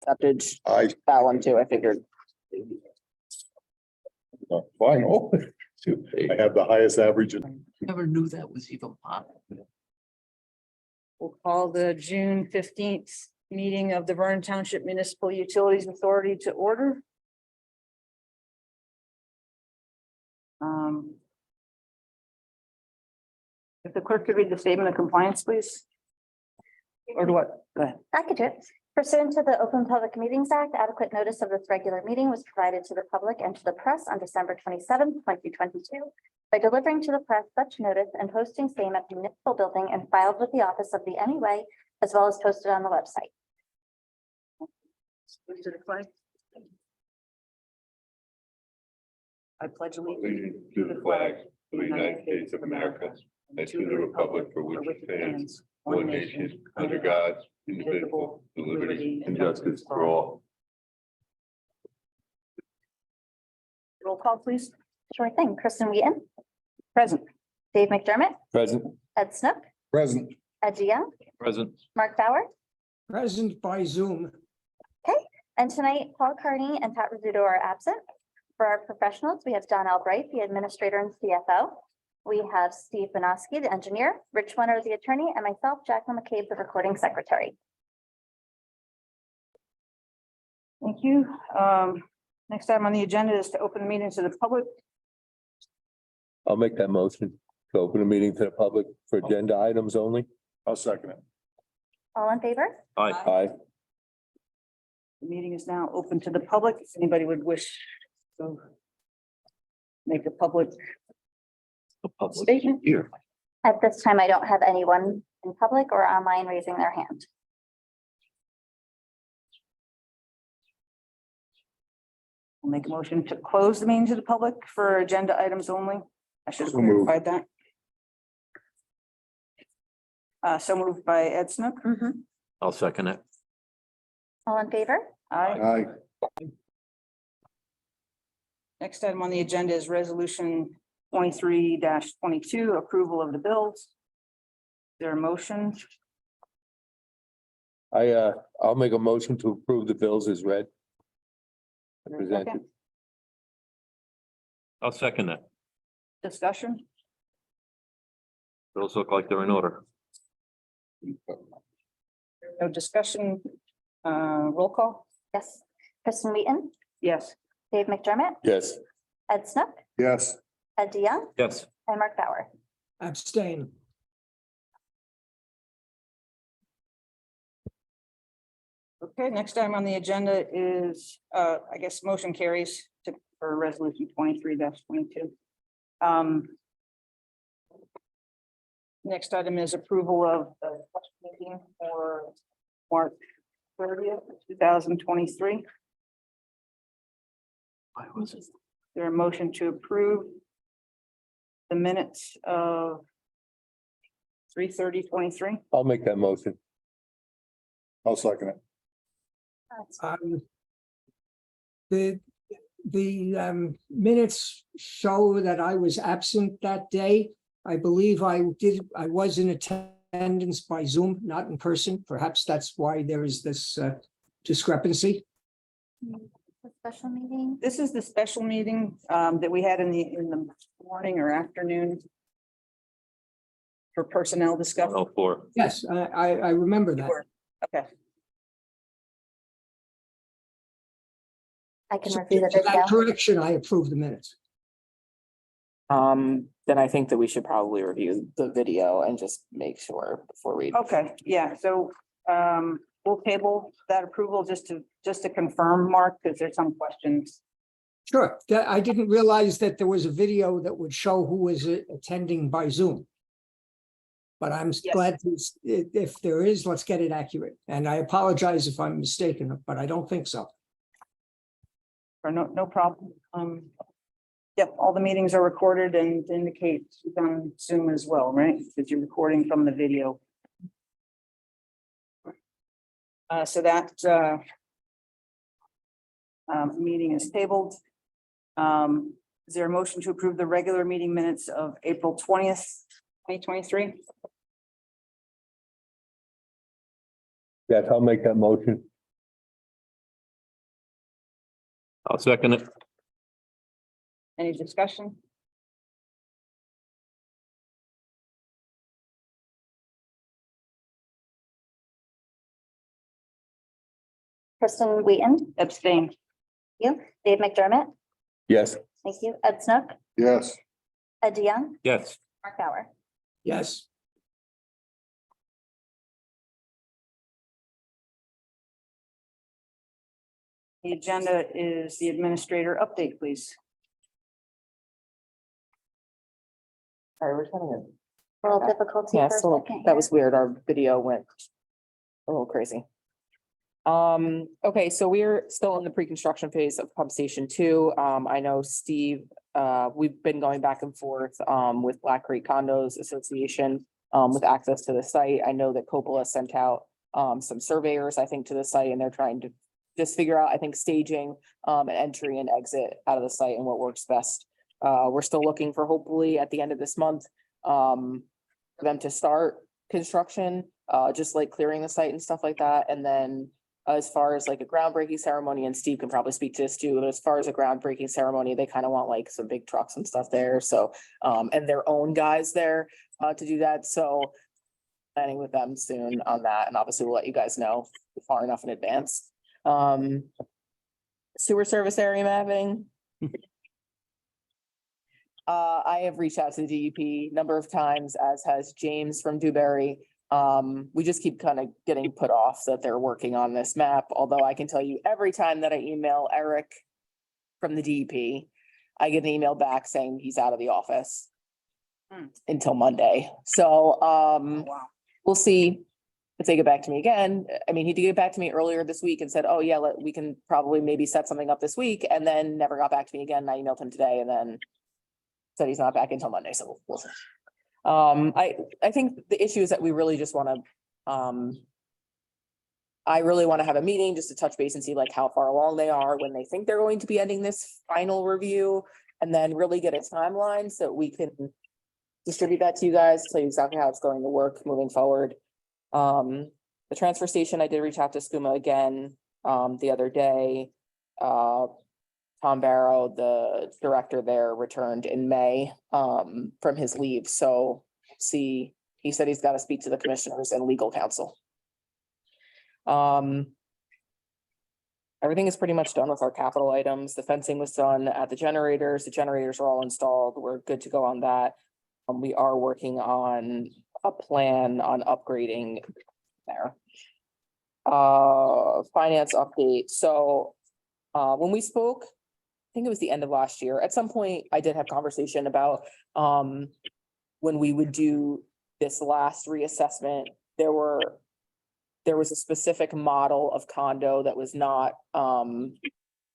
accepted I, that one too, I figured. fine, oh, I have the highest average. Never knew that was even possible. We'll call the June 15th meeting of the Vernon Township Municipal Utilities Authority to order. If the clerk could read the statement of compliance, please. Or do what? Go ahead. I could do it. Pursuant to the Open Public Meetings Act, adequate notice of this regular meeting was provided to the public and to the press on December 27th, 2022, by delivering to the press such notice and posting same at the municipal building and filed with the office of the MUA, as well as posted on the website. Salute to the flag. I pledge allegiance To the flag of the United States of America and to the republic for which it stands, one nation, under God, indivisible, with liberty and justice for all. Roll call, please. Sure thing. Kristen Wheaton, Present. Dave McDermott, Present. Ed Snook, Present. Ed DeYoung, Present. Mark Bauer, Present by Zoom. and tonight Paul Carney and Pat Rizzuto are absent. For our professionals, we have Don Albright, the administrator and CFO. We have Steve Benoski, the engineer, Rich Winter, the attorney, and myself, Jacqueline McCabe, the recording secretary. Thank you. Next item on the agenda is to open the meeting to the public. I'll make that motion to open the meeting to the public for agenda items only. I'll second it. All in favor? Aye. The meeting is now open to the public. If anybody would wish to make a public statement. Here. At this time, I don't have anyone in public or online raising their hand. I'll make a motion to close the meeting to the public for agenda items only. I should have So moved. clarified that. So moved by Ed Snook. I'll second it. All in favor? Aye. Aye. Next item on the agenda is resolution 23-22, approval of the bills. Is there a motion? I'll make a motion to approve the bills as read. Is there a Presented. second? I'll second that. Discussion? Bills look like they're in order. No discussion? Roll call? Yes. Kristen Wheaton, Yes. Dave McDermott, Yes. Ed Snook, Yes. Ed DeYoung, Yes. and Mark Bauer. Abstain. Okay, next item on the agenda is, I guess, motion carries for resolution 23-22. Next item is approval of the special meeting for March 30th, 2023. Why was it? There a motion to approve the minutes of 3/30/23? I'll make that motion. I'll second it. The minutes show that I was absent that day. I believe I was in attendance by Zoom, not in person. Perhaps that's why there is this discrepancy. The special meeting. This is the special meeting that we had in the morning or afternoon for personnel discussion. Oh, four. Yes, I remember that. Okay, I can So review the for that video. correction, I approve the minutes. Then I think that we should probably review the video and just make sure before we. okay, yeah, so we'll table that approval just to confirm, Mark, because there's some questions. Sure, I didn't realize that there was a video that would show who was attending by Zoom. But I'm Yes. glad if there is, let's get it accurate. And I apologize if I'm mistaken, but I don't think so. Or no problem. Yep, all the meetings are recorded and indicate on Zoom as well, right? Because you're recording from the video. So that meeting is tabled. Is there a motion to approve the regular meeting minutes of April 20th, 2023? Yes, I'll make that motion. I'll second it. Any discussion? Kristen Wheaton, Abstain. you, Dave McDermott, Yes. thank you, Ed Snook, Yes. Ed DeYoung, Yes. Mark Bauer. Yes, The agenda is the administrator update, please. Sorry, we're having a Little difficulty Yeah, for a so second that here. was weird. Our video went a little crazy. Okay, so we're still in the pre-construction phase of pump station 2. I know Steve, we've been going back and forth, with Black Creek Condos Association, with access to the site. I know that Coppola sent out, some surveyors, I think, to the site, and they're trying to just figure out, I think, staging, an entry and exit out of the site and what works best. We're still looking for, hopefully at the end of this month, for them to start construction, just like clearing the site and stuff like that. And then as far as like a groundbreaking ceremony, and Steve can probably speak to this too, but as far as a groundbreaking ceremony, they kind of want like some big trucks and stuff there. So, and their own guys there, to do that. So planning with them soon on that. And obviously we'll let you guys know far enough in advance. Sewer service area mapping. I have reached out to the DEP number of times, as has James from Dewberry. We just keep kind of getting put off that they're working on this map, although I can tell you every time that I email Eric from the DEP, I get an email back saying he's out of the office until Monday. So, Wow. we'll see if they get back to me again. I mean, he did get back to me earlier this week and said, oh yeah, we can probably maybe set something up this week, and then never got back to me again. I emailed him today and then said he's not back until Monday, so we'll see. I think the issue is that we really just want to, I really want to have a meeting just to touch base and see like how far along they are, when they think they're going to be ending this final review, and then really get a timeline so we can distribute that to you guys, tell you exactly how it's going to work moving forward. The transfer station, I did reach out to SCUMA again, the other day. Tom Barrow, the director there, returned in May, from his leave, so he said he's got to speak to the commissioners and legal counsel. Everything is pretty much done with our capital items. The fencing was done at the generators. The generators are all installed. We're good to go on that. We are working on a plan on upgrading there. Finance update. So, when we spoke, I think it was the end of last year, at some point, I did have conversation about, when we would do this last reassessment, there was a specific model of condo that was not,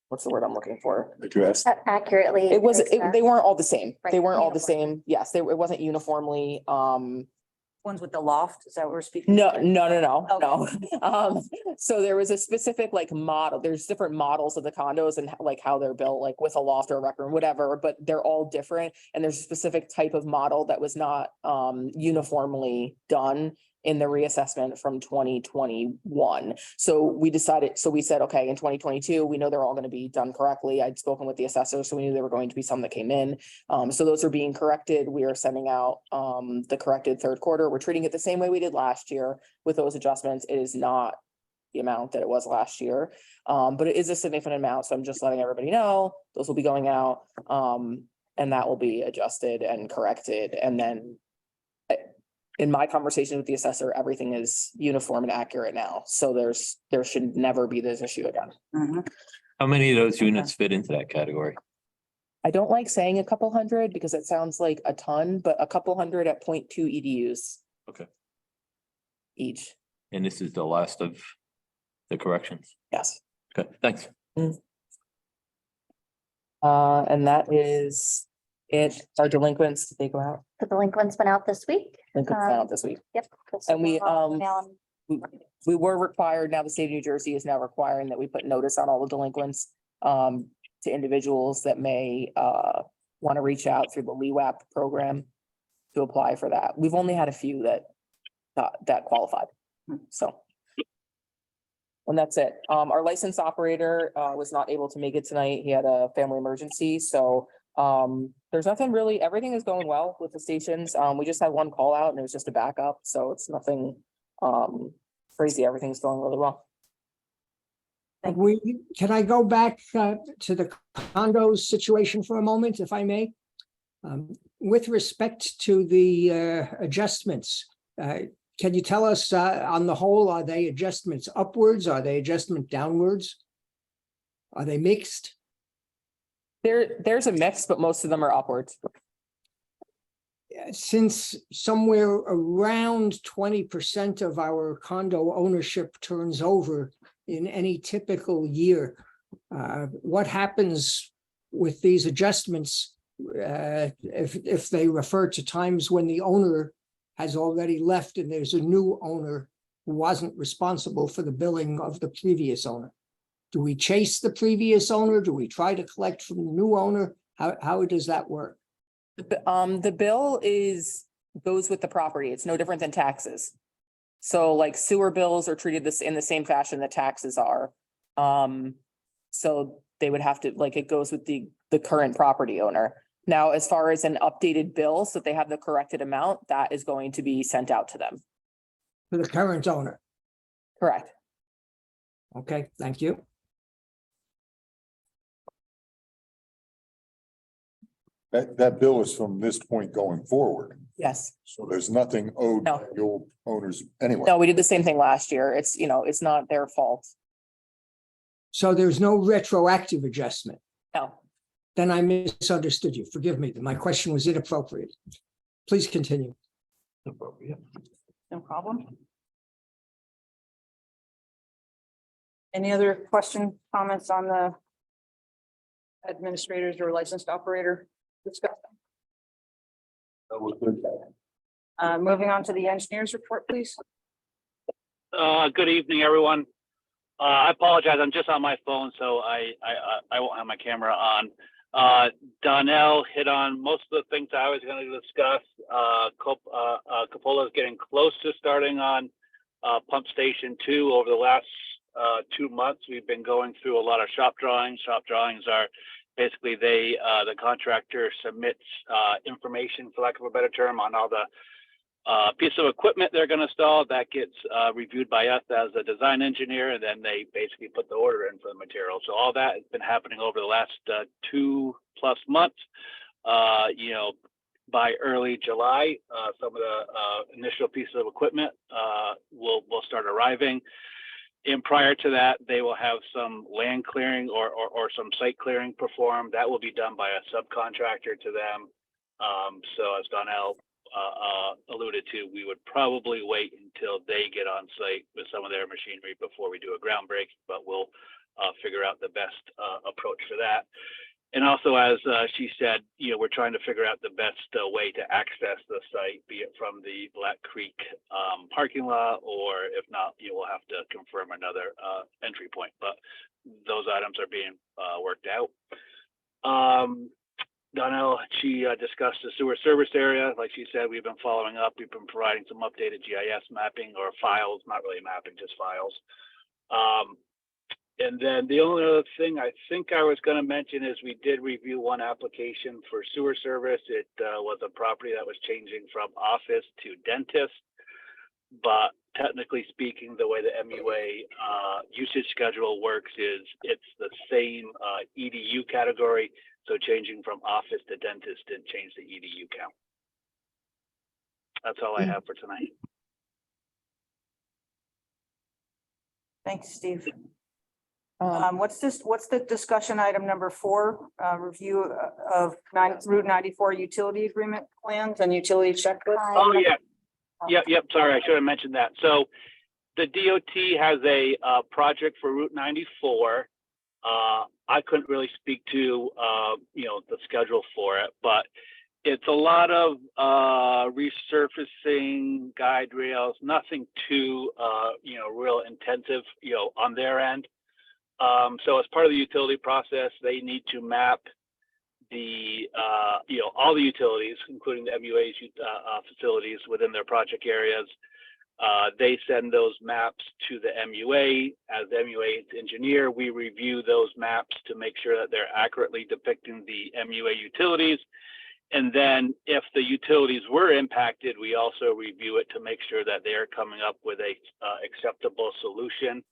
what's the word I'm looking for? Addressed. Accurately. It was, expressed. they weren't all the same. They Right, weren't all the uniform. same. Yes, it wasn't uniformly, Ones with the loft, is that what we're speaking? no. So there was a specific like model, there's different models of the condos and like how they're built, like with a loft or a rec room, whatever, but they're all different. And there's a specific type of model that was not uniformly done in the reassessment from 2021. So we said, okay, in 2022, we know they're all going to be done correctly. I'd spoken with the assessor, so we knew there were going to be some that came in. So those are being corrected. We are sending out the corrected third quarter. We're treating it the same way we did last year with those adjustments. It is not the amount that it was last year, but it is a significant amount. So I'm just letting everybody know those will be going out, and that will be adjusted and corrected. And then in my conversation with the assessor, everything is uniform and accurate now. So there should never be this issue again. Mhm. How many of those units fit into that category? I don't like saying a couple hundred because it sounds like a ton, but a couple hundred at 0.2 EDUs. Okay. Each, And this is the last of the corrections. yes. Okay, thanks. And that is it. Our delinquents, did they go out? The delinquents went out this week. Delinquents went out this week. Yep. And we, Mail 'em. We were required, now the state of New Jersey is now requiring that we put notice on all the delinquents to individuals that may want to reach out through the LEWAP program to apply for that. We've only had a few that qualified, so. And that's it. Our licensed operator was not able to make it tonight. He had a family emergency, so there's nothing really, everything is going well with the stations. We just had one call out and it was just a backup, so it's nothing crazy. Everything's going really well. Can I go back to the condos situation for a moment, if I may? With respect to the adjustments, can you tell us on the whole, are they adjustments upwards? Are they adjustment downwards? Are they mixed? There's a mix, but most of them are upwards. Since somewhere around 20% of our condo ownership turns over in any typical year, what happens with these adjustments if they refer to times when the owner has already left and there's a new owner who wasn't responsible for the billing of the previous owner? Do we chase the previous owner? Do we try to collect from the new owner? How does that work? The bill goes with the property. It's no different than taxes. So like sewer bills are treated in the same fashion that taxes are. So they would have to, like, it goes with the current property owner. Now, as far as an updated bill, so that they have the corrected amount, that is going to be sent out to them. For the current owner? Correct. Okay, thank you. That bill is from this point going forward, Yes. so there's nothing owed No. by the old owners anyway. No, we did the same thing last year. It's, it's not their fault. So there's no retroactive adjustment? No. Then I misunderstood you. Forgive me. My question was inappropriate. Please continue. No problem. Any other question, comments on the administrators or licensed operator discussion? That was good. Moving on to the engineers report, please. Good evening, everyone. I apologize. I'm just on my phone, so I won't have my camera on. Donnell hit on most of the things I was going to discuss. Coppola is getting close to starting on pump station 2. Over the last 2 months, we've been going through a lot of shop drawings. Shop drawings are basically the contractor submits information, for lack of a better term, on all the piece of equipment they're going to install. That gets reviewed by us as a design engineer, and then they basically put the order in for the material. So all that has been happening over the last 2+ months. By early July, some of the initial pieces of equipment will start arriving. And prior to that, they will have some land clearing or some site clearing performed. That will be done by a subcontractor to them. So as Donnell alluded to, we would probably wait until they get on site with some of their machinery before we do a groundbreaking, but we'll figure out the best approach for that. And also, as she said, we're trying to figure out the best way to access the site, be it from the Black Creek parking lot, or if not, you will have to confirm another entry point. But those items are being worked out. Donnell, she discussed the sewer service area. Like she said, we've been following up. We've been providing some updated GIS mapping or files, not really mapping, just files. And then the only other thing I think I was going to mention is we did review one application for sewer service. It was a property that was changing from office to dentist. But technically speaking, the way the MUA usage schedule works is it's the same EDU category. So changing from office to dentist didn't change the EDU count. That's all I have for tonight. Thanks, Steve. What's the discussion item number 4? Review of Route 94 utility agreement plans and utility checklist. Oh yeah. Yep. Sorry, I should have mentioned that. So the DOT has a project for Route 94. I couldn't really speak to the schedule for it, but it's a lot of resurfacing, guide rails, nothing too real intensive on their end. So as part of the utility process, they need to map the all the utilities, including the MUA's facilities within their project areas. They send those maps to the MUA. As the MUA engineer, we review those maps to make sure that they're accurately depicting the MUA utilities. And then if the utilities were impacted, we also review it to make sure that they're coming up with a acceptable solution,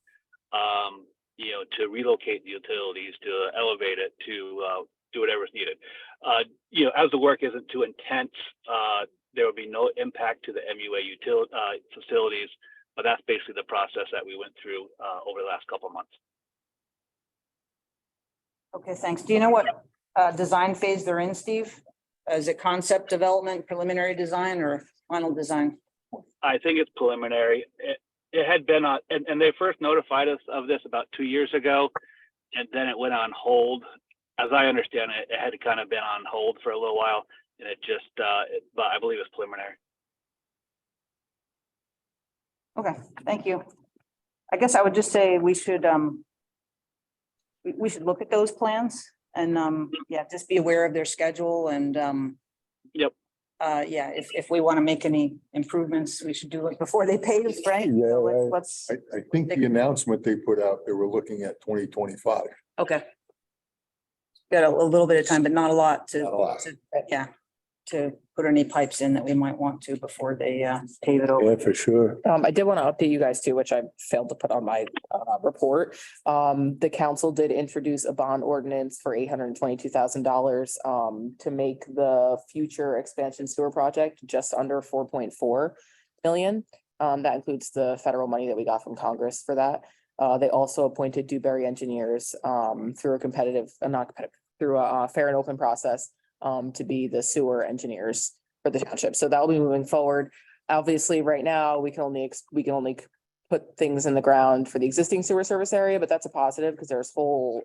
to relocate the utilities, to elevate it, to do whatever's needed. As the work isn't too intense, there will be no impact to the MUA facilities, but that's basically the process that we went through over the last couple of months. Okay, thanks. Do you know what design phase they're in, Steve? Is it concept development, preliminary design, or final design? I think it's preliminary. It had been on, and they first notified us of this about 2 years ago, and then it went on hold. As I understand it, it had kind of been on hold for a little while, and it just, but I believe it's preliminary. Okay, thank you. I guess I would just say we should look at those plans and just be aware of their schedule and Yep. if we want to make any improvements, we should do it before they pay us, right? Yeah, So right. let's, I think the announcement they put out, they were looking at 2025. okay. Got a little bit of time, but not a lot Not a lot. to put any pipes in that we might want to before they pave it over. Yeah, for sure. I did want to update you guys too, which I failed to put on my report. The council did introduce a bond ordinance for $822,000 to make the future expansion sewer project just under 4.4 million. That includes the federal money that we got from Congress for that. They also appointed Dewberry Engineers through a through a fair and open process to be the sewer engineers for the township. So that will be moving forward. Obviously, right now, we can only put things in the ground for the existing sewer service area, but that's a positive because there's whole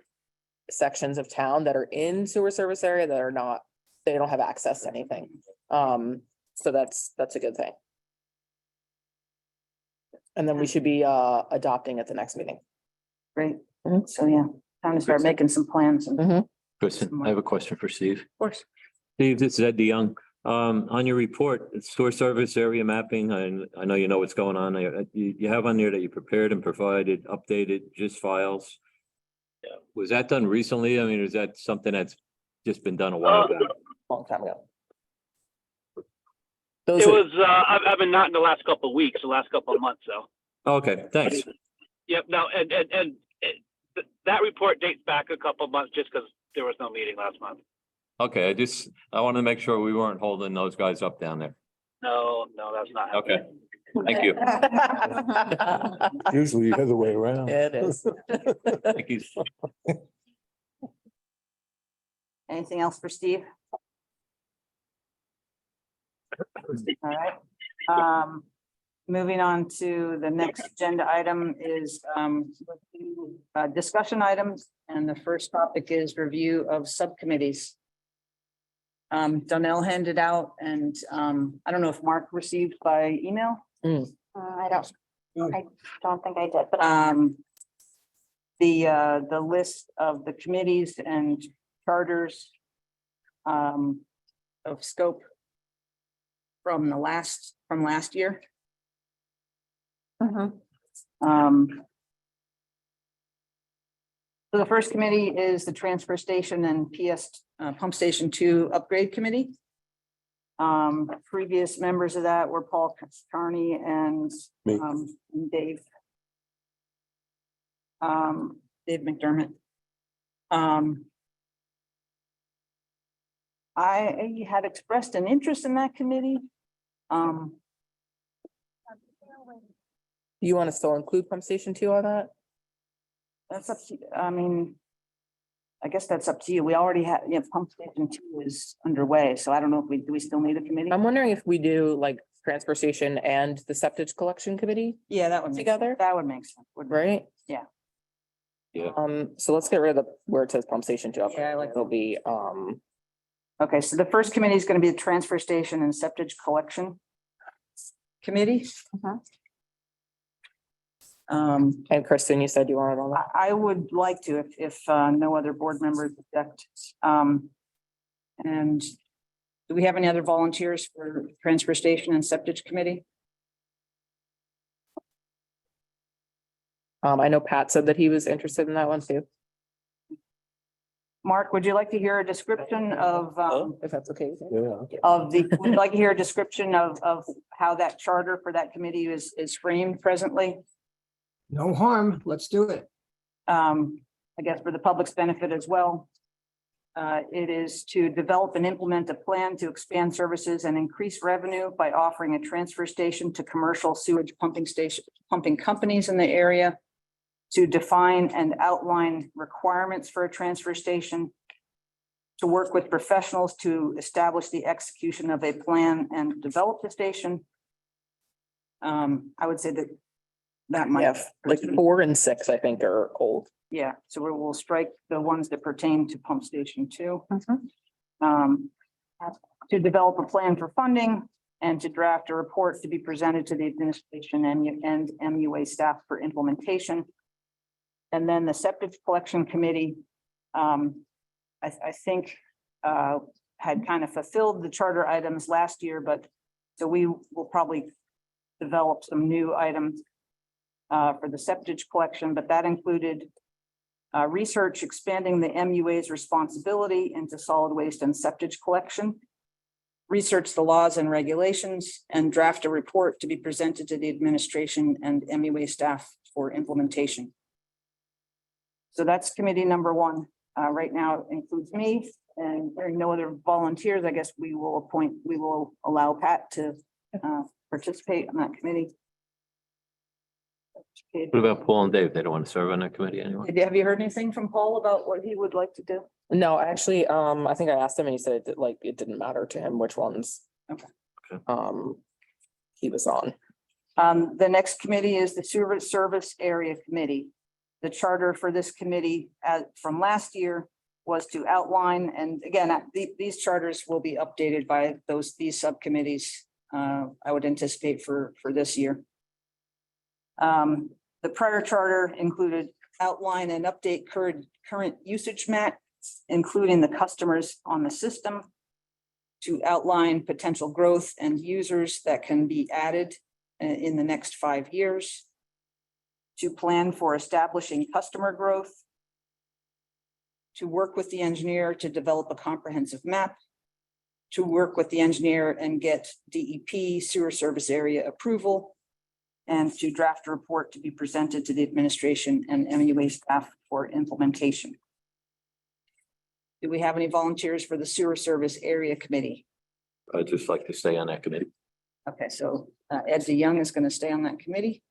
sections of town that are in sewer service area that are not, they don't have access to anything. So that's a good thing. And then we should be adopting at the next meeting. Great. Mhm. So, time to start making some plans and. Mhm. Kristen, I have a question for Steve. Of course. Steve, this is Ed DeYoung. On your report, it's store service area mapping, and I know you know what's going on. You have on there that you prepared and provided updated GIS files. Yeah. Was that done recently? I mean, is that something that's just been done a while back? Long time ago. It was, I've been not in the last couple of weeks, the last couple of months, though. Okay, thanks. Yep, no, and that report dates back a couple of months just because there was no meeting last month. Okay, I want to make sure we weren't holding those guys up down there. No, that's not happening. Okay, thank you. Usually the other way around. It is. Thank you. Anything else for Steve? All right. Moving on to the next agenda item is discussion items, and the first topic is review of subcommittees. Donnell handed out, and I don't know if Mark received by email. I don't think I did, but The list of the committees and charters of scope from last year. So the first committee is the Transfer Station and PS Pump Station 2 Upgrade Committee. Previous members of that were Paul Carney and Me. Dave. Dave McDermott. I had expressed an interest in that committee. You want to still include pump station 2 on that? That's up to, I mean, I guess that's up to you. We already have, Pump Station 2 is underway, so I don't know if do we still need a committee? I'm wondering if we do like transfer station and the septic collection committee, Yeah, that would make together? sense. That would make sense. wouldn't it? right? Yeah. So let's get rid of where it says pump station 2. Yeah, I like It'll be, Okay, so the first committee is going to be the Transfer Station and Septic Collection Committee. and Kristen, you said you wanted on that. I would like to, if no other board members object. And do we have any other volunteers for Transfer Station and Septic Committee? I know Pat said that he was interested in that one too, Mark, would you like to hear a description of, if that's okay with you. Yeah. would you like to hear a description of how that charter for that committee is framed presently? No harm. Let's do it. I guess for the public's benefit as well. It is to develop and implement a plan to expand services and increase revenue by offering a transfer station to commercial sewage pumping companies in the area. To define and outline requirements for a transfer station. To work with professionals to establish the execution of a plan and develop the station. I would say that might. Yeah, like 4 and 6, I think are old. Yeah, so we'll strike the ones that pertain to pump station 2. To develop a plan for funding and to draft a report to be presented to the administration and MUA staff for implementation. And then the septic collection committee, I think, had kind of fulfilled the charter items last year, but so we will probably develop some new items for the septic collection, but that included research expanding the MUA's responsibility into solid waste and septic collection, research the laws and regulations, and draft a report to be presented to the administration and MUA staff for implementation. So that's committee number 1. Right now it includes me, and there are no other volunteers. I guess we will allow Pat to participate on that committee. What about Paul and Dave? They don't want to serve on that committee anymore? Have you heard anything from Paul about what he would like to do? No, actually, I think I asked him and he said that like it didn't matter to him which ones. Okay. He was on. The next committee is the sewer service area committee. The charter for this committee from last year was to outline, and again, these charters will be updated by these subcommittees. I would anticipate for this year. The prior charter included outline and update current usage map, including the customers on the system, to outline potential growth and users that can be added in the next 5 years, to plan for establishing customer growth, to work with the engineer to develop a comprehensive map, to work with the engineer and get DEP sewer service area approval, and to draft a report to be presented to the administration and MUA staff for implementation. Do we have any volunteers for the sewer service area committee? I'd just like to stay on that committee. Okay, so Ed DeYoung is going to stay on that committee.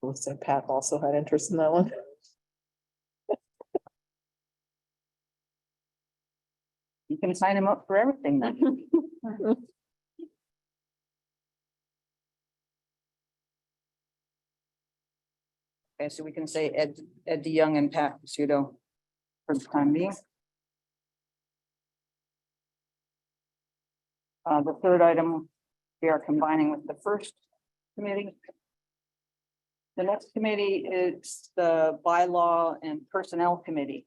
Looks like Pat also had interest in that one. You can sign him up for everything then. Okay, so we can say Ed DeYoung and Pat Pseudo for the time being. The third item, we are combining with the first committee. The next committee is the bylaw and personnel committee.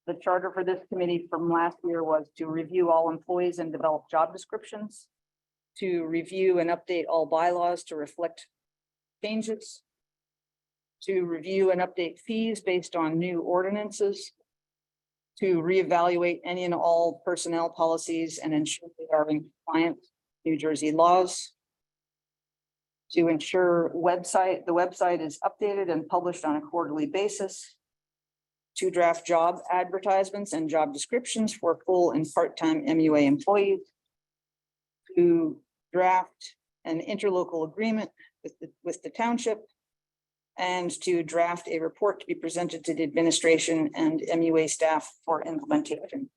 The charter for this committee from last year was to review all employees and develop job descriptions, to review and update all bylaws to reflect changes, to review and update fees based on new ordinances, to reevaluate any and all personnel policies and ensure they are in compliance with New Jersey laws, to ensure the website is updated and published on a quarterly basis, to draft job advertisements and job descriptions for full and part-time MUA employees, to draft an interlocal agreement with the township, and to draft a report to be presented to the administration and MUA staff for implementation.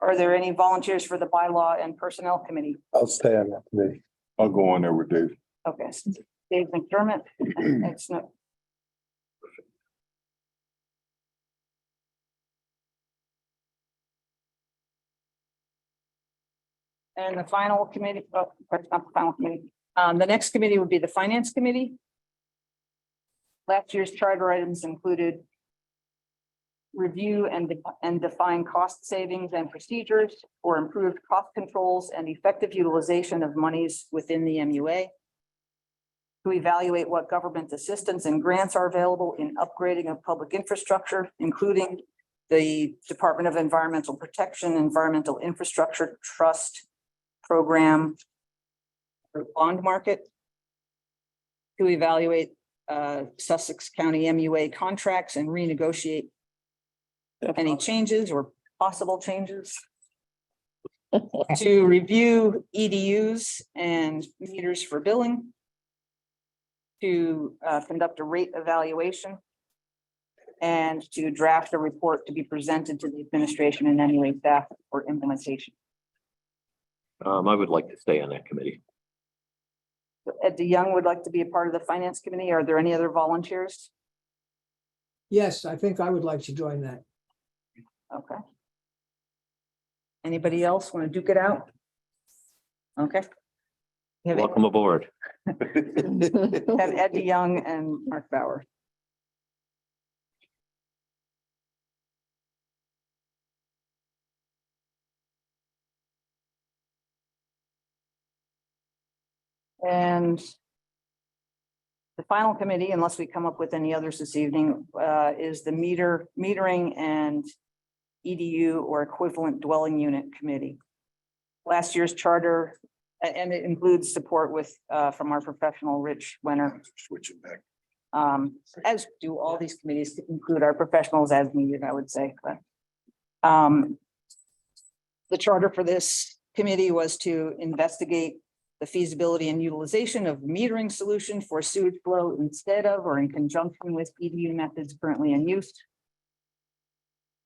Are there any volunteers for the bylaw and personnel committee? I'll stay on that committee. I'll go on there with Dave. Okay, Dave McDermott. It's not. And the final committee, oh, that's not the final committee. The next committee would be the finance committee. Last year's charter items included review and define cost savings and procedures for improved cost controls and effective utilization of monies within the MUA. To evaluate what government assistance and grants are available in upgrading of public infrastructure, including the Department of Environmental Protection, Environmental Infrastructure Trust Program or bond market. To evaluate Sussex County MUA contracts and renegotiate any changes or possible changes. To review EDUs and meters for billing. To conduct a rate evaluation. And to draft a report to be presented to the administration and MUA staff for implementation. I would like to stay on that committee. Ed DeYoung would like to be a part of the finance committee. Are there any other volunteers? Yes, I think I would like to join that. Okay. Anybody else want to duke it out? Okay. We have Welcome aboard. Ed DeYoung and Mark Bauer. And the final committee, unless we come up with any others this evening, is the metering and EDU or equivalent dwelling unit committee. Last year's charter, and it includes support with from our professional Rich Wenner. Switch it back. As do all these committees, to include our professionals as needed, I would say. But the charter for this committee was to investigate the feasibility and utilization of metering solution for sewage flow instead of or in conjunction with EDU methods currently in use.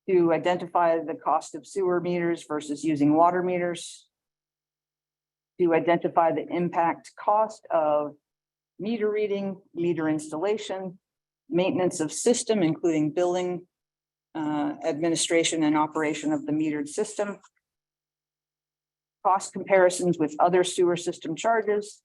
To identify the cost of sewer meters versus using water meters. To identify the impact cost of meter reading, meter installation, maintenance of system, including billing, administration and operation of the metered system. Cost comparisons with other sewer system charges.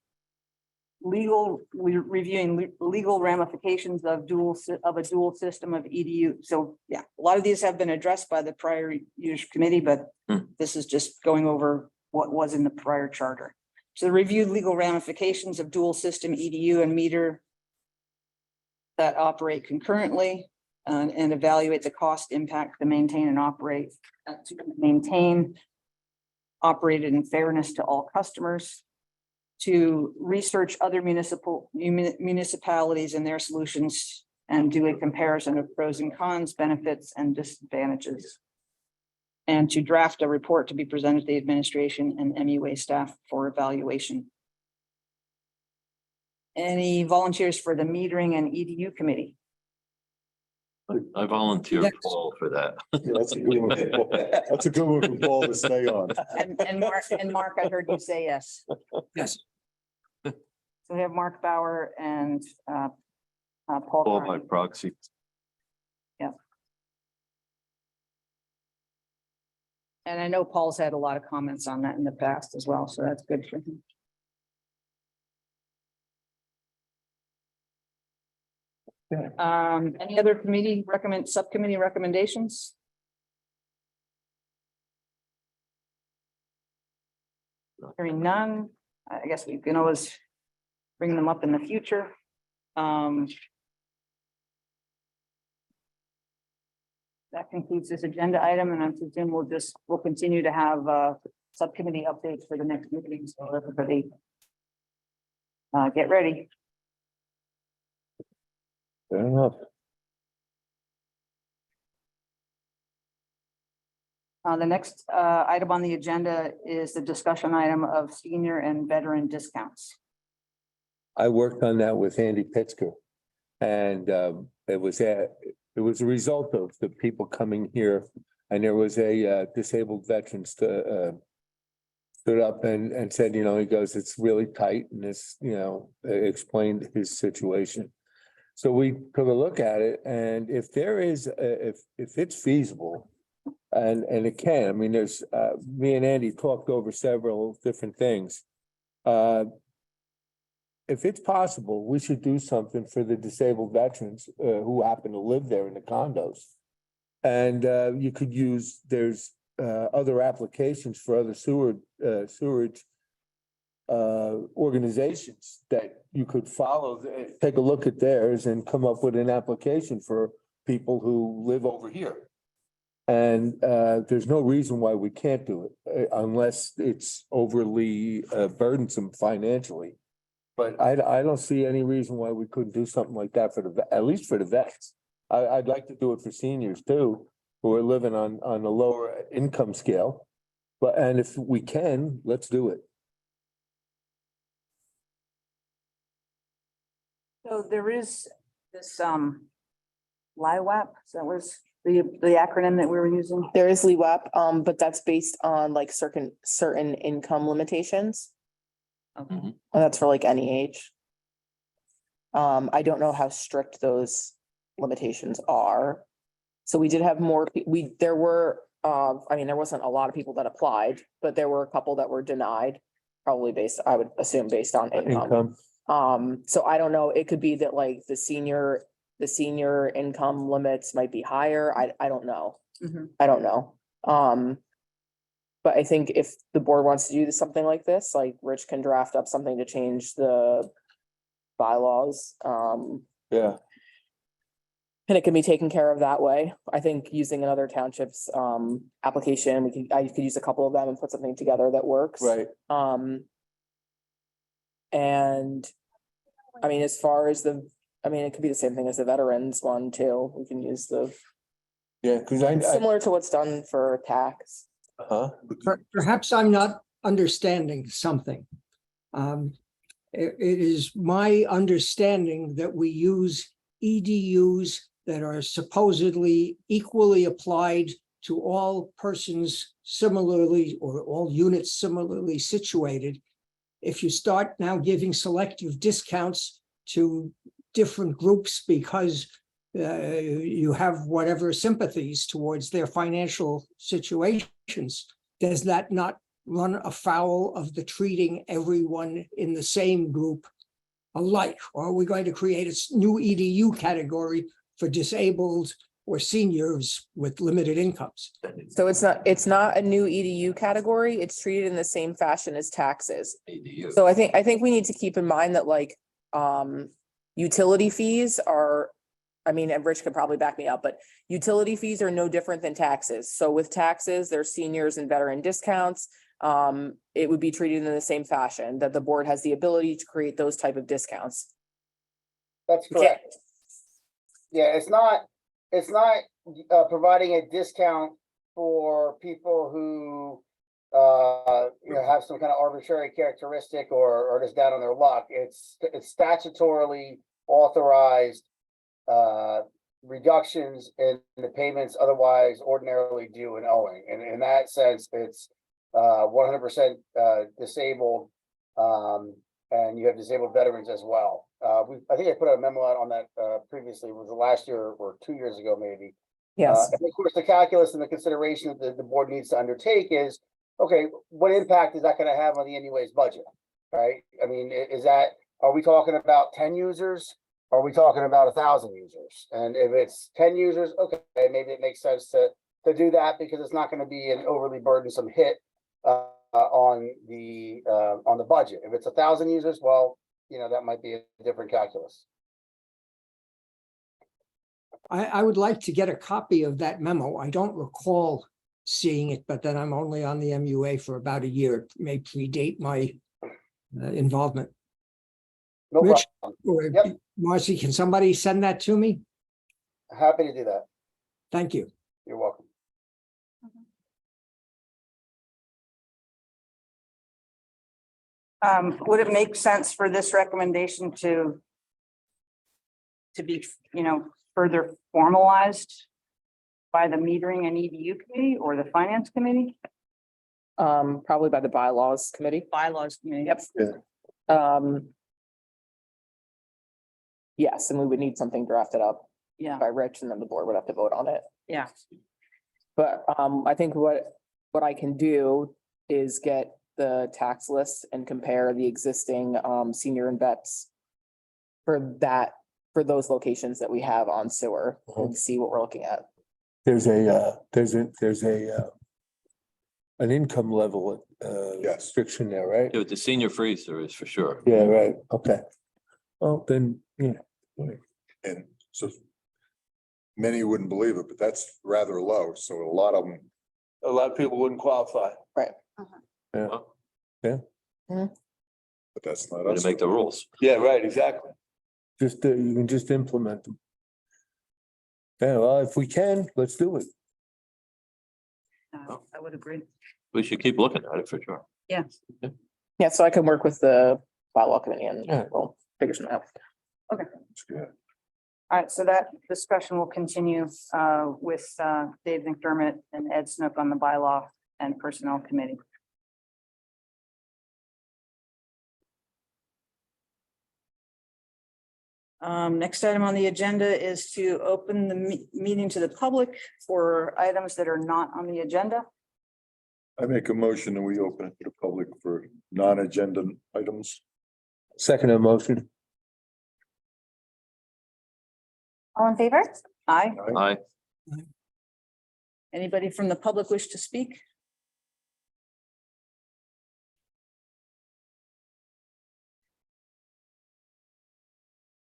Reviewing legal ramifications of a dual system of EDU. So yeah, a lot of these have been addressed by the prior year's committee, but this is just going over what was in the prior charter. So the reviewed legal ramifications of dual system EDU and meter that operate concurrently and evaluate the cost impact to maintain and operate, operated in fairness to all customers. To research other municipalities and their solutions and do a comparison of pros and cons, benefits and disadvantages. And to draft a report to be presented to the administration and MUA staff for evaluation. Any volunteers for the metering and EDU committee? I volunteer Yes. Paul for that. Yeah, that's a good one. for Paul. That's a good one for Paul to stay on. And Mark, I heard you say yes. Yes. So we have Mark Bauer and Paul. Paul by Carney. proxy. And I know Paul's had a lot of comments on that in the past as well, so that's good for him. Any other subcommittee recommendations? Hearing none, I guess we can always bring them up in the future. That concludes this agenda item, and I presume we'll continue to have subcommittee updates for the next meeting, so everybody get ready. Fair enough. The next item on the agenda is the discussion item of senior and veteran discounts. I worked on that with Andy Pitzker. And it was a result of the people coming here. And there was a disabled veteran stood up and said, you know, he goes, it's really tight, and this, you know, explained his situation. So we took a look at it, and if there is, if it's feasible, and it can, I mean, there's, me and Andy talked over several different things. If it's possible, we should do something for the disabled veterans who happen to live there in the condos. And you could use, there's other applications for other sewage organizations that you could follow, take a look at theirs and come up with an application for people who live over here. And there's no reason why we can't do it unless it's overly burdensome financially. But I don't see any reason why we couldn't do something like that for at least for the vets. I'd like to do it for seniors too, who are living on a lower income scale. And if we can, let's do it. So there is this, LIWAP, so that was the acronym that we were using. There is LEWAP, but that's based on like certain income limitations. Okay. And that's for like any age. I don't know how strict those limitations are. So we did have more, there were, I mean, there wasn't a lot of people that applied, but there were a couple that were denied, probably based, I would assume based on income. So I don't know, it could be that like the senior income limits might be higher. I don't know. Mhm. I don't know. But I think if the board wants to do something like this, like Rich can draft up something to change the bylaws. Yeah. And it can be taken care of that way. I think using another township's application, I could use a couple of them and put something together that works. Right. And I mean, as far as it could be the same thing as the veterans one too. We can use Yeah, because I, similar to what's done for tax. Perhaps I'm not understanding something. It is my understanding that we use EDUs that are supposedly equally applied to all persons similarly, or all units similarly situated. If you start now giving selective discounts to different groups because you have whatever sympathies towards their financial situations, does that not run afoul of the treating everyone in the same group alike? Or are we going to create a new EDU category for disabled or seniors with limited incomes? So it's not a new EDU category. It's treated in the same fashion as taxes. So I think we need to keep in mind that like utility fees are, I mean, and Rich could probably back me up, but utility fees are no different than taxes. So with taxes, there's seniors and veteran discounts. It would be treated in the same fashion, that the board has the ability to create those type of discounts. That's correct. Yeah, it's not providing a discount for people who have some kind of arbitrary characteristic or just down on their luck. It's statutorily authorized reductions in the payments otherwise ordinarily due and owing. And in that sense, it's 100% disabled, and you have disabled veterans as well. I think I put a memo out on that previously, was it last year or 2 years ago, maybe. Yes. And of course, the calculus and the consideration that the board needs to undertake is, okay, what impact is that going to have on the NUA's budget, right? I mean, are we talking about 10 users? Are we talking about 1,000 users? And if it's 10 users, okay, maybe it makes sense to do that because it's not going to be an overly burdensome hit on the budget. If it's 1,000 users, well, that might be a different calculus. I would like to get a copy of that memo. I don't recall seeing it, but then I'm only on the MUA for about a year. It may predate my involvement. No Rich, problem. or Yep. Marcy, can somebody send that to me? Happy to do that. Thank you. You're welcome. Would it make sense for this recommendation to be, further formalized by the metering and EDU committee or the finance committee? Probably by the bylaws committee. Bylaws committee. Yep. Yes, and we would need something drafted up Yeah, by Rich, and then the board would have to vote on it. yeah. But I think what I can do is get the tax list and compare the existing senior and vets for those locations that we have on sewer and see what we're looking at. there's an income level, Yes. restriction there, right? Yeah, with the senior freeze, there is for sure. Yeah, right, okay. Well, then, yeah, And so many wouldn't believe it, but that's rather low. So a lot of them, a lot of people wouldn't qualify. Yeah, but that's not Way us. to make the rules. yeah, right, exactly. Just, you can just implement them. Yeah, well, if we can, let's do it. I would agree. We should keep looking at it for sure. Yeah. Yeah, so I can work with the bylaw committee and Yeah. we'll figure something out. It's good. All right, so that discussion will continue with Dave McDermott and Ed Snook on the bylaw and personnel committee. Next item on the agenda is to open the meeting to the public for items that are not on the agenda. I make a motion and we open it to the public for non-agenda items. Second motion. All in favor? Aye. Aye. Anybody from the public wish to speak?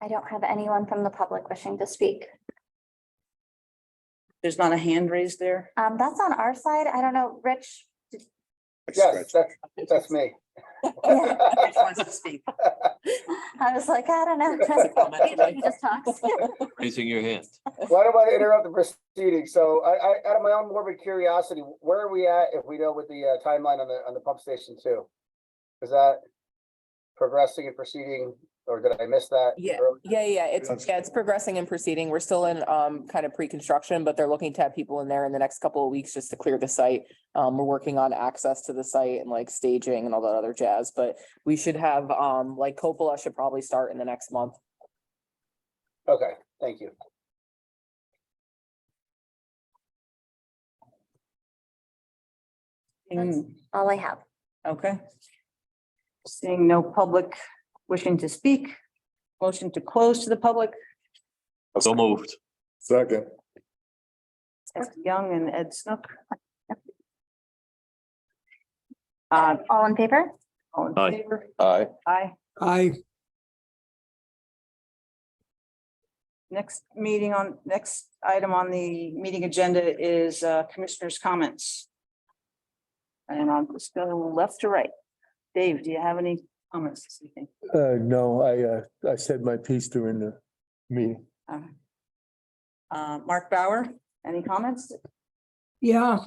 I don't have anyone from the public wishing to speak. There's not a hand raised there. That's on our side. I don't know, Rich. I Yes, scratched. that's me. Yeah. Rich wants to speak. I was like, I don't know. He just talks. Raising your hand. Why don't I interrupt the proceeding? So out of my own morbid curiosity, where are we at if we know with the timeline on the pump station too? Is that progressing and proceeding, or did I miss that? Yeah, earlier? yeah, it's progressing and proceeding. We're still in kind of pre-construction, but they're looking to have people in there in the next couple of weeks just to clear the site. We're working on access to the site and like staging and all that other jazz, but we should have like Coppola should probably start in the next month. Okay, thank you. All I have. Okay. Seeing no public wishing to speak, motion to close to the public, So moved. Second. Ed Young and Ed Snook. All in favor? All in Aye. favor? Aye. Aye. I, Next item on the meeting agenda is commissioners' comments. And I'll just go left to right. Dave, do you have any comments this evening? No, I said my piece during the meeting. Mark Bauer, any comments? yeah,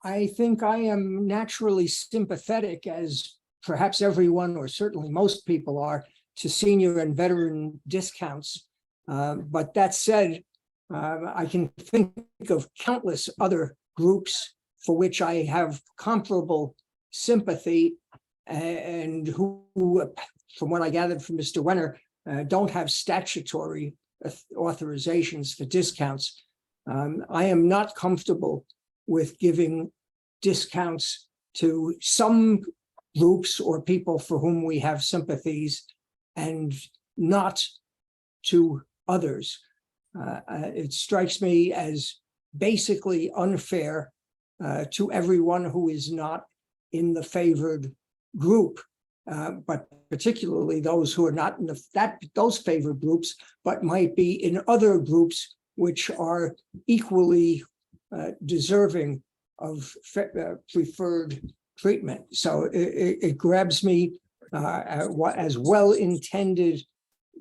I think I am naturally sympathetic, as perhaps everyone, or certainly most people are, to senior and veteran discounts. But that said, I can think of countless other groups for which I have comparable sympathy and who, from what I gathered from Mr. Wenner, don't have statutory authorizations for discounts. I am not comfortable with giving discounts to some groups or people for whom we have sympathies and not to others. It strikes me as basically unfair to everyone who is not in the favored group, but particularly those who are not in those favored groups, but might be in other groups which are equally deserving of preferred treatment. So it grabs me as well-intended,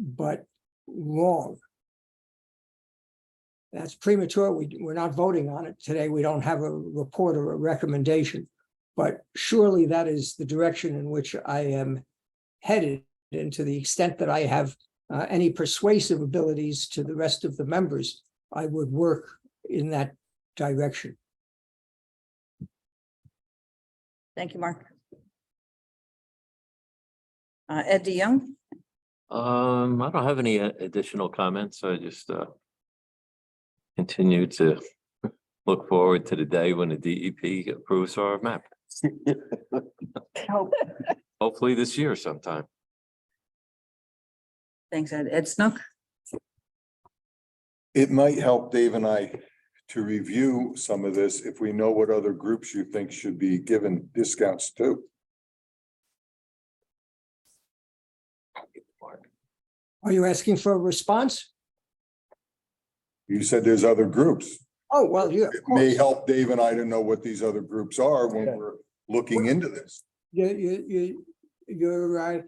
but wrong. That's premature. We're not voting on it today. We don't have a report or a recommendation, but surely that is the direction in which I am headed. And to the extent that I have any persuasive abilities to the rest of the members, I would work in that direction. Thank you, Mark. Ed DeYoung? I don't have any additional comments. I just continue to look forward to the day when the DEP approves our map. Hope. Hopefully this year sometime. Thanks, Ed. Ed Snook? It might help Dave and I to review some of this if we know what other groups you think should be given discounts to. Are you asking for a response? You said there's other groups. Oh, well, yeah, of It may course. help Dave and I to know what these other groups are when Yeah. we're looking into this. Your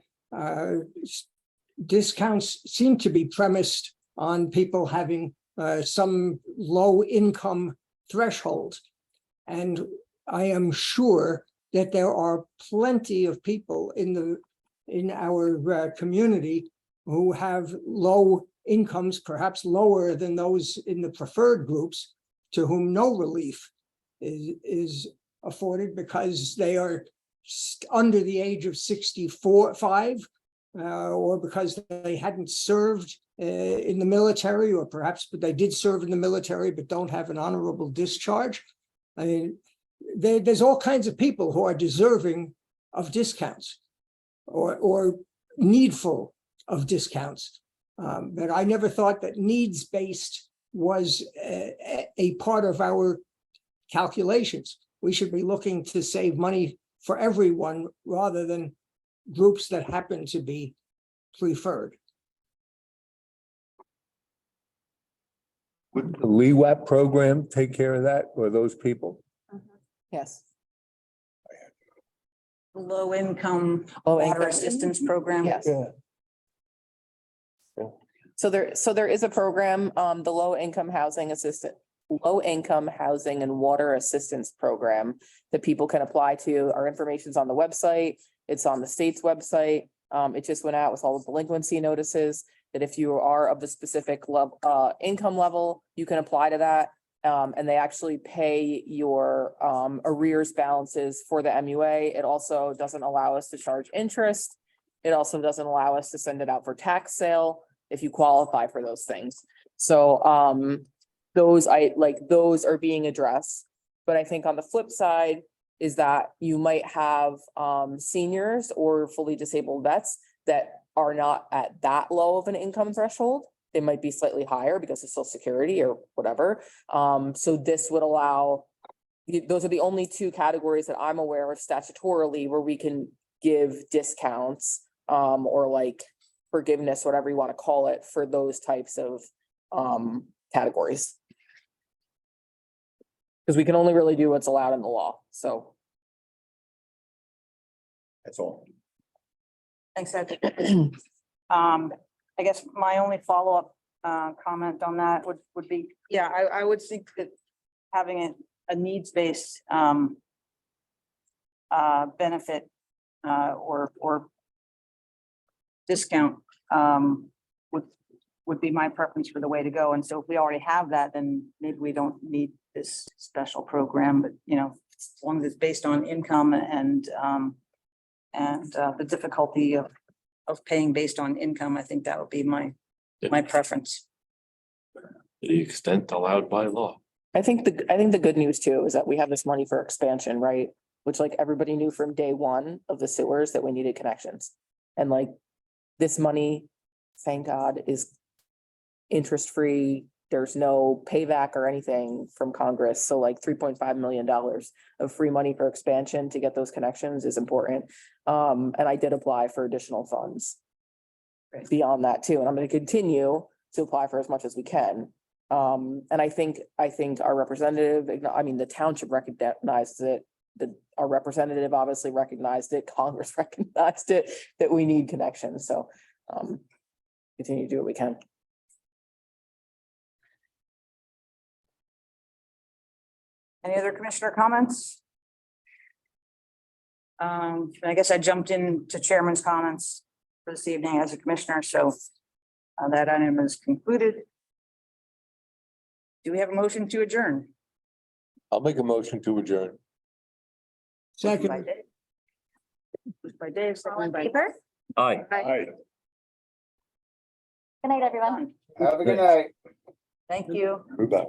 discounts seem to be premised on people having some low income threshold. And I am sure that there are plenty of people in our community who have low incomes, perhaps lower than those in the preferred groups, to whom no relief is afforded because they are under the age of 65, or because they hadn't served in the military, or perhaps but they did serve in the military but don't have an honorable discharge. I mean, there's all kinds of people who are deserving of discounts or needful of discounts. But I never thought that needs-based was a part of our calculations. We should be looking to save money for everyone rather than groups that happen to be preferred. Would the LEWAP program take care of that or those people? Yes. Low income Low water income. assistance program. Yes. Yeah. So there is a program, the low income housing and water assistance program that people can apply to. Our information's on the website. It's on the state's website. It just went out with all the delinquency notices that if you are of the specific income level, you can apply to that. And they actually pay your arrears balances for the MUA. It also doesn't allow us to charge interest. It also doesn't allow us to send it out for tax sale if you qualify for those things. So those are being addressed. But I think on the flip side is that you might have seniors or fully disabled vets that are not at that low of an income threshold. They might be slightly higher because of Social Security or whatever. So this would allow, those are the only two categories that I'm aware of statutorily where we can give discounts or like forgiveness, whatever you want to call it, for those types of categories. Because we can only really do what's allowed in the law, so. That's all. Thanks, Ed. I guess my only follow-up comment on that would be, yeah, I would think that having a needs-based benefit or discount would be my preference for the way to go. And so if we already have that, then maybe we don't need this special program, but you know, as long as it's based on income and the difficulty of paying based on income, I think that would be my preference. To the extent allowed by law. I think the good news too is that we have this money for expansion, right? Which like everybody knew from day one of the sewers that we needed connections. And like this money, thank God, is interest-free. There's no payback or anything from Congress. So like $3.5 million of free money for expansion to get those connections is important. And I did apply for additional funds beyond that too. And I'm going to continue to apply for as much as we can. And I think our representative, I mean, the township recognizes it. Our representative obviously recognized it. Congress recognized it, that we need connections. So continue to do what we can. Any other commissioner comments? I guess I jumped into chairman's comments for this evening as a commissioner, so that item is concluded. Do we have a motion to adjourn? I'll make a motion to adjourn. Second. By Dave, second by Favor? Aye. Aye. Good night, everyone. Have a good night. Thank you. We're back.